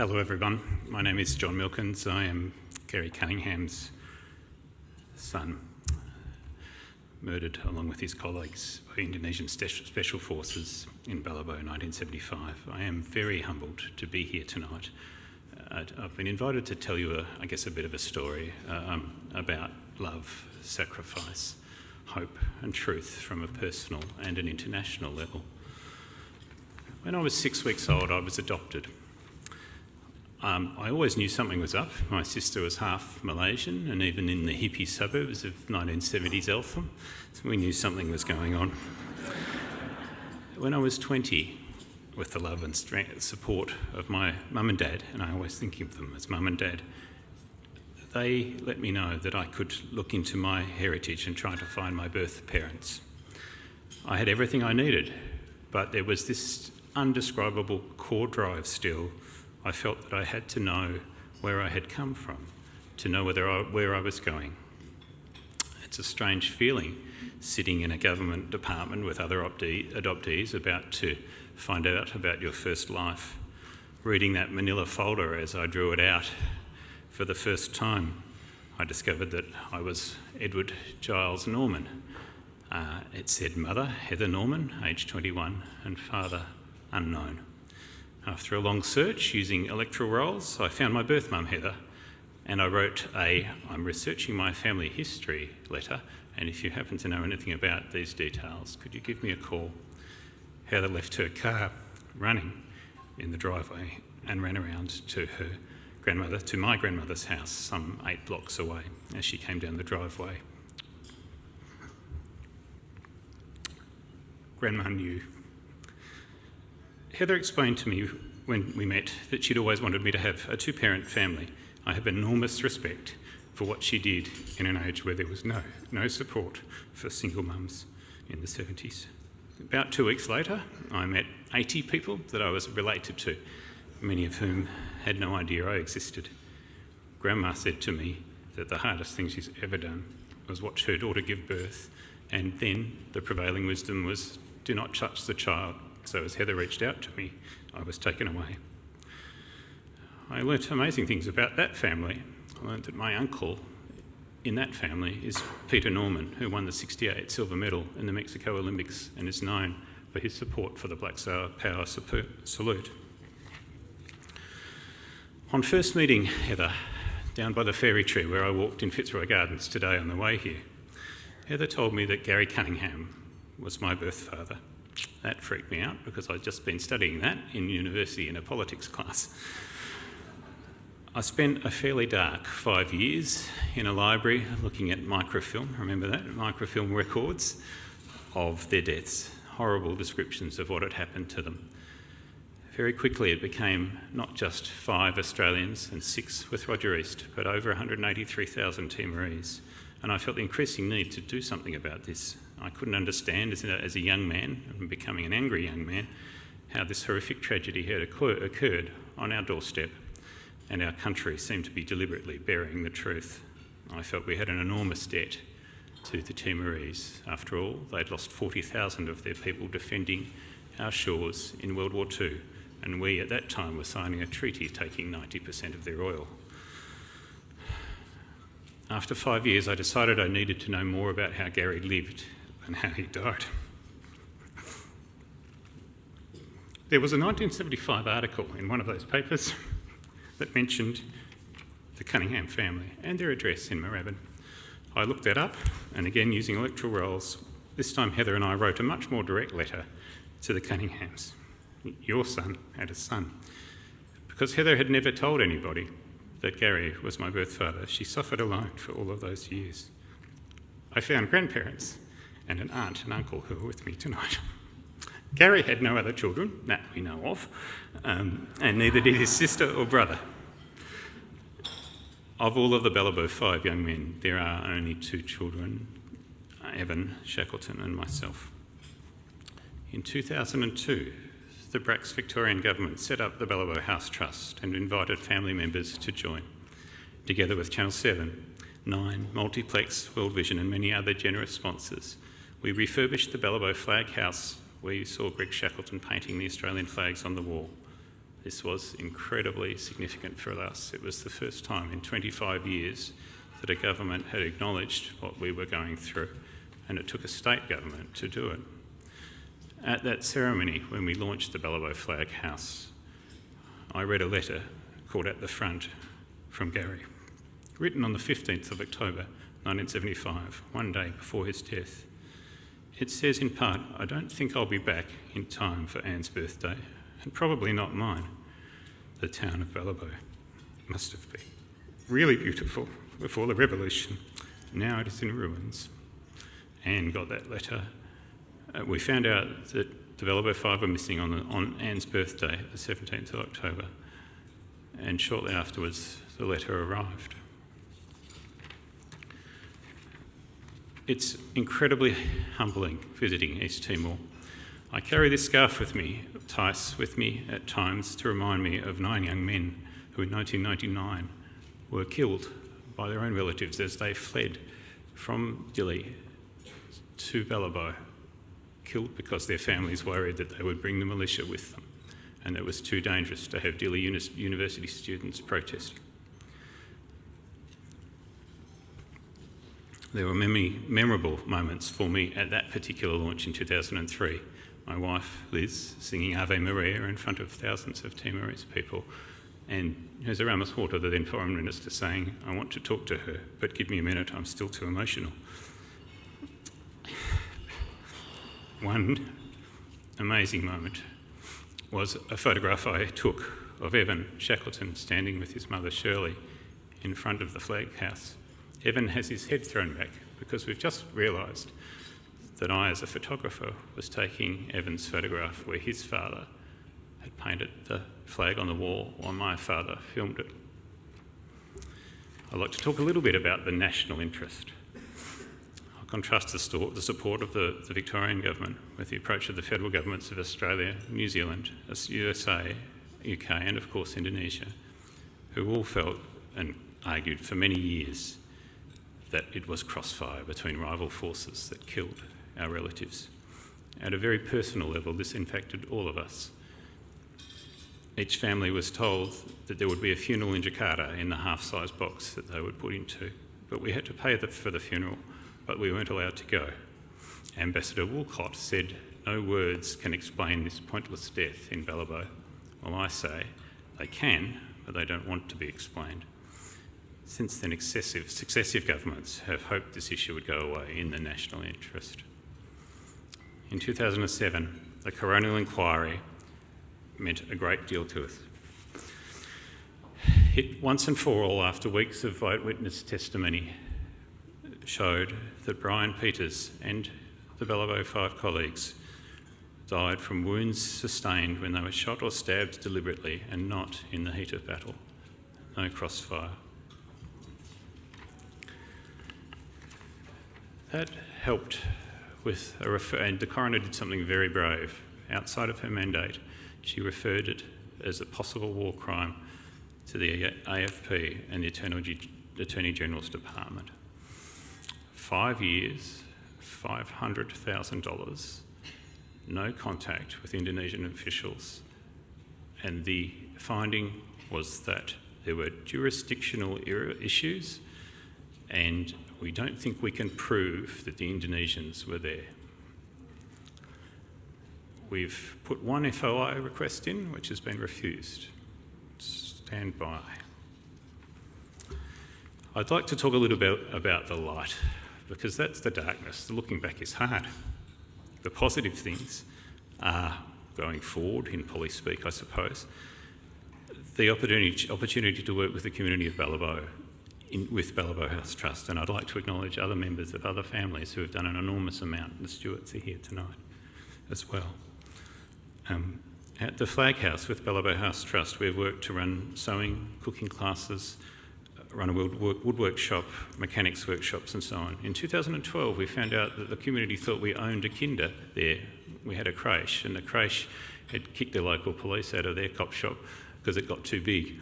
Hello everyone, my name is John Milkins. I am Gary Cunningham's son, murdered along with his colleagues by Indonesian Special Forces in Balibo in 1975. I am very humbled to be here tonight. I've been invited to tell you, a bit of a story about love, sacrifice, hope and truth from a personal and an international level. When I was 6 weeks old, I was adopted. I always knew something was up. My sister was half Malaysian, and even in the hippie suburbs of 1970s Eltham, so we knew something was going on. When I was 20, with the love and support of my mum and dad, and I always think of them as mum and dad, they let me know that I could look into my heritage and try to find my birth parents. I had everything I needed, but there was this undescribable core drive still. I felt that I had to know where I had come from, to know where I was going. It's a strange feeling, sitting in a government department with other adoptees about to find out about your first life. Reading that manila folder as I drew it out for the first time, I discovered that I was Edward Giles Norman. It said mother, Heather Norman, age 21, and father, unknown. After a long search using electoral rolls, I found my birth mum, Heather, and I wrote I'm researching my family history letter, and if you happen to know anything about these details, could you give me a call? Heather left her car running in the driveway and ran around to my grandmother's house, some 8 blocks away, as she came down the driveway. Grandma knew. Heather explained to me when we met that she'd always wanted me to have a 2-parent family. I have enormous respect for what she did in an age where there was no support for single mums in the 70s. About 2 weeks later, I met 80 people that I was related to, many of whom had no idea I existed. Grandma said to me that the hardest thing she's ever done was watch her daughter give birth, and then the prevailing wisdom was, do not touch the child. So as Heather reached out to me, I was taken away. I learnt amazing things about that family. I learnt that my uncle in that family is Peter Norman, who won the '68 silver medal in the Mexico Olympics and is known for his support for the Black Power salute. On first meeting Heather, down by the fairy tree where I walked in Fitzroy Gardens today on the way here, Heather told me that Gary Cunningham was my birth father. That freaked me out because I'd just been studying that in university in a politics class. I spent a fairly dark 5 years in a library looking at microfilm, remember that? Microfilm records of their deaths, horrible descriptions of what had happened to them. Very quickly it became not just 5 Australians and 6 with Roger East, but over 183,000 Timorese. And I felt the increasing need to do something about this. I couldn't understand as a young man, and becoming an angry young man, how this horrific tragedy had occurred on our doorstep, and our country seemed to be deliberately burying the truth. I felt we had an enormous debt to the Timorese. After all, they'd lost 40,000 of their people defending our shores in World War II, and we at that time were signing a treaty taking 90% of their oil. After 5 years, I decided I needed to know more about how Gary lived and how he died. There was a 1975 article in one of those papers that mentioned the Cunningham family and their address in Moorabbin. I looked that up, and again using electoral rolls, this time Heather and I wrote a much more direct letter to the Cunninghams. Your son had a son. Because Heather had never told anybody that Gary was my birth father, she suffered alone for all of those years. I found grandparents and an aunt and uncle who were with me tonight. Gary had no other children, that we know of, and neither did his sister or brother. Of all of the Balibo 5 young men, there are only 2 children, Evan Shackleton and myself. In 2002, the Brax Victorian Government set up the Balibo House Trust and invited family members to join. Together with Channel 7, 9, Multiplex, World Vision and many other generous sponsors, we refurbished the Balibo Flag House where you saw Greg Shackleton painting the Australian flags on the wall. This was incredibly significant for us. It was the first time in 25 years that a government had acknowledged what we were going through, and it took a state government to do it. At that ceremony, when we launched the Balibo Flag House, I read a letter called At the Front from Gary, written on the 15th of October 1975, one day before his death. It says in part, "I don't think I'll be back in time for Anne's birthday, and probably not mine." The town of Balibo must have been really beautiful before the revolution. Now it is in ruins. Anne got that letter. We found out that the Balibo Five were missing on Anne's birthday, the 17th of October, and shortly afterwards the letter arrived. It's incredibly humbling visiting East Timor. I carry this scarf with me, Tice, with me at times to remind me of 9 young men who in 1999 were killed by their own relatives as they fled from Dili to Balibo, killed because their families worried that they would bring the militia with them and it was too dangerous to have Dili University students protesting. There were many memorable moments for me at that particular launch in 2003. My wife, Liz, singing Ave Maria in front of thousands of Timorese people, and Jose Ramos Horta, the then Foreign Minister, saying, "I want to talk to her, but give me a minute, I'm still too emotional." One amazing moment was a photograph I took of Evan Shackleton standing with his mother Shirley in front of the flag house. Evan has his head thrown back because we've just realised that I, as a photographer, was taking Evan's photograph where his father had painted the flag on the wall while my father filmed it. I'd like to talk a little bit about the national interest. I'll contrast the support of the Victorian government with the approach of the federal governments of Australia, New Zealand, USA, UK, and of course Indonesia, who all felt and argued for many years that it was crossfire between rival forces that killed our relatives. At a very personal level, this impacted all of us. Each family was told that there would be a funeral in Jakarta in the half-size box that they would put into, but we had to pay for the funeral, but we weren't allowed to go. Ambassador Woolcott said, "No words can explain this pointless death in Balibo." Well, I say, they can, but they don't want to be explained. Since then, successive governments have hoped this issue would go away in the national interest. In 2007, the coronial inquiry meant a great deal to us. It, once and for all, after weeks of eyewitness testimony, showed that Brian Peters and the Balibo Five colleagues died from wounds sustained when they were shot or stabbed deliberately and not in the heat of battle. No crossfire. That helped with and the coroner did something very brave. Outside of her mandate, she referred it as a possible war crime to the AFP and the Attorney General's Department. 5 years, $500,000, no contact with Indonesian officials, and the finding was that there were jurisdictional issues, and we don't think we can prove that the Indonesians were there. We've put one FOI request in, which has been refused. Stand by. I'd like to talk a little bit about the light, because that's the darkness. The looking back is hard. The positive things are going forward in police speak, I suppose. The opportunity to work with the community of Balibo with Balibo House Trust, and I'd like to acknowledge other members of other families who have done an enormous amount. The Stewarts are here tonight as well. At the Flag House with Balibo House Trust, we've worked to run sewing, cooking classes, run a woodwork shop, mechanics workshops and so on. In 2012, we found out that the community thought we owned a kinder there. We had a creche, and the creche had kicked the local police out of their cop shop because it got too big.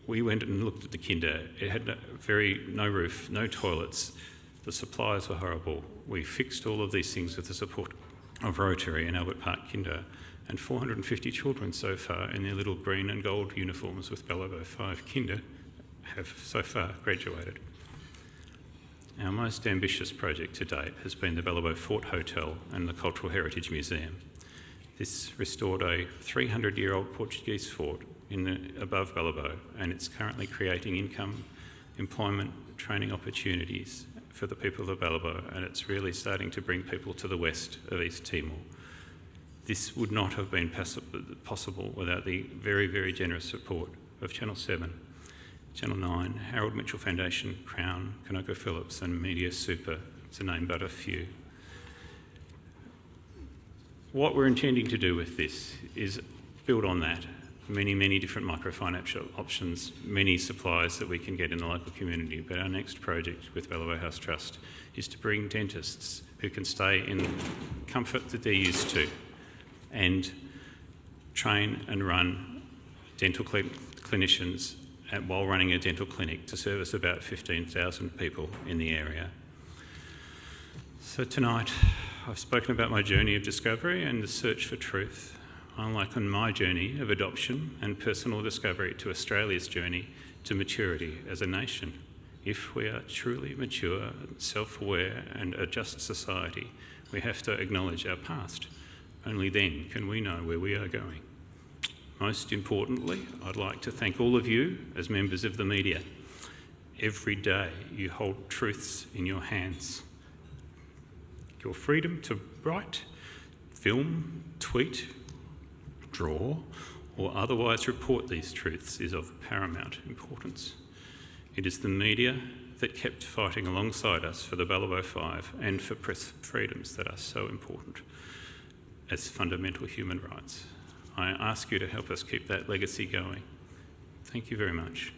We went and looked at the kinder. It had no roof, no toilets. The supplies were horrible. We fixed all of these things with the support of Rotary and Albert Park Kinder, and 450 children so far in their little green and gold uniforms with Balibo 5 Kinder have so far graduated. Our most ambitious project to date has been the Balibo Fort Hotel and the Cultural Heritage Museum. This restored a 300-year-old Portuguese fort above Balibo, and it's currently creating income, employment, training opportunities for the people of Balibo, and it's really starting to bring people to the west of East Timor. This would not have been possible without the very, very generous support of Channel 7, Channel 9, Harold Mitchell Foundation, Crown, ConocoPhillips and Media Super, to name but a few. What we're intending to do with this is build on that. Many, many different microfinance options, many supplies that we can get in the local community. But our next project with Balibo House Trust is to bring dentists who can stay in comfort that they're used to and train and run dental clinicians while running a dental clinic to service about 15,000 people in the area. So tonight, I've spoken about my journey of discovery and the search for truth. Unlike on my journey of adoption and personal discovery to Australia's journey to maturity as a nation. If we are truly mature, self-aware and a just society, we have to acknowledge our past. Only then can we know where we are going. Most importantly, I'd like to thank all of you as members of the media. Every day you hold truths in your hands. Your freedom to write, film, tweet, draw, or otherwise report these truths is of paramount importance. It is the media that kept fighting alongside us for the Balibo 5 and for press freedoms that are so important as fundamental human rights. I ask you to help us keep that legacy going. Thank you very much.